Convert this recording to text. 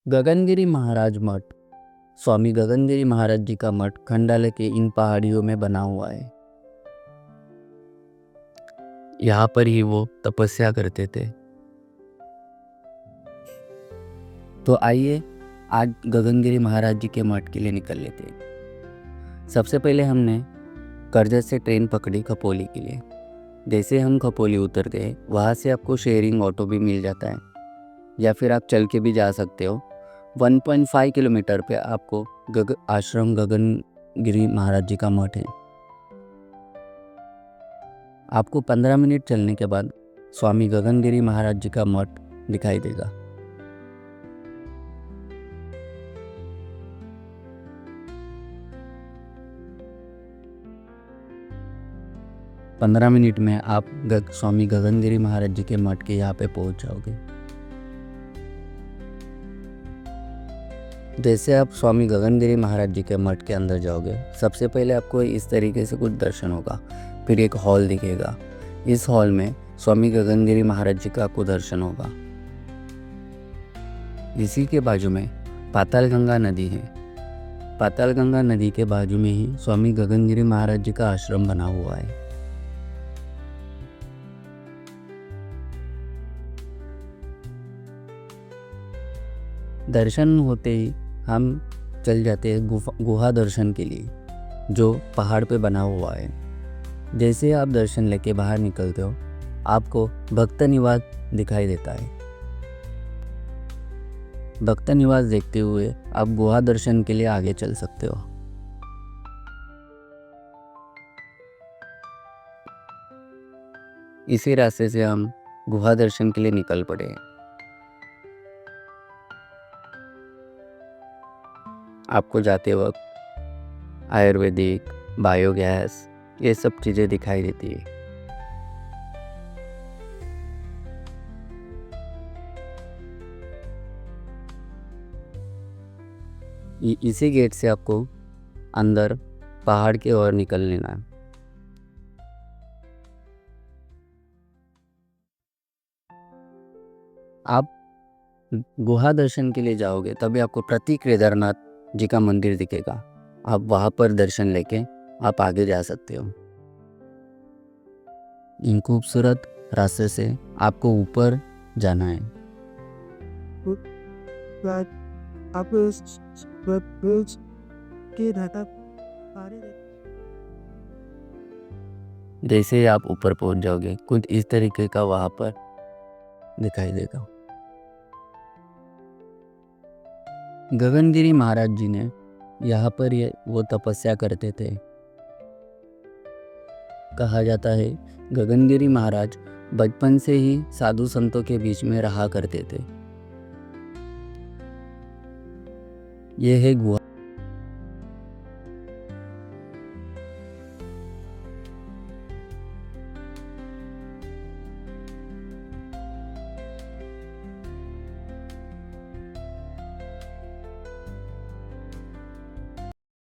गगनगिरी महाराज मठ। स्वामी गगनगिरी महाराज जी का मठ खंडाले के इन पहाड़ियों में बना हुआ है। यहाँ पर ही वो तपस्या करते थे। तो आइए आज गगनगिरी महाराज जी के मठ के लिए निकल लेते हैं। सबसे पहले हमने करजत से ट्रेन पकड़ी खपोली के लिए। जैसे हम खपोली उतरते वहाँ से आपको शेयरिंग ऑटो भी मिल जाता है या फिर आप चल के भी जा सकते हो। 1.5 किलोमीटर पे आपको आश्रम गगनगिरी महाराज जी का मठ है। आपको 15 मिनट चलने के बाद स्वामी गगनगिरी महाराज जी का मठ दिखाई देगा। पंद्रह मिनट में आप स्वामी गगनगिरी महाराज जी के मठ के यहाँ पे पहुँच जाओगे। जैसे आप स्वामी गगनगिरी महाराज जी के मठ के अंदर जाओगे, सबसे पहले आपको इस तरीके से कुछ दर्शन होगा। फिर एक हॉल दिखेगा। इस हॉल में स्वामी गगनगिरी महाराज जी का आपको दर्शन होगा। इसी के बाजू में पातालगंगा नदी है। पातालगंगा नदी के बाजू में ही स्वामी गगनगिरी महाराज जी का आश्रम बना हुआ है। दर्शन होते ही हम चल जाते हैं गुहा दर्शन के लिए, जो पहाड़ पे बना हुआ है। जैसे आप दर्शन लेके बाहर निकलते हो, आपको भक्त निवास दिखाई देता है। भक्त निवास देखते हुए आप गुहा दर्शन के लिए आगे चल सकते हो। इसी रास्ते से हम गुहा दर्शन के लिए निकल पड़े। आपको जाते वक्त आयुर्वेदिक, बायोगैस, ये सब चीज़ें दिखाई देती है। इसी गेट से आपको अंदर पहाड़ की ओर निकल लेना है। आप गुहा दर्शन के लिए जाओगे तभी आपको प्रतीक केदारनाथ जी का मंदिर दिखेगा। आप वहाँ पर दर्शन लेके आप आगे जा सकते हो। इन खूबसूरत रास्ते से आपको ऊपर जाना है। जैसे ही आप ऊपर पहुंच जाओगे, कुछ इस तरीके का वहाँ पर दिखाई देगा। गगनगिरी महाराज जी ने यहाँ पर वो तपस्या करते थे। कहा जाता है गगनगिरी महाराज बचपन से ही साधु संतों के बीच में रहा करते थे। यह है गुहा।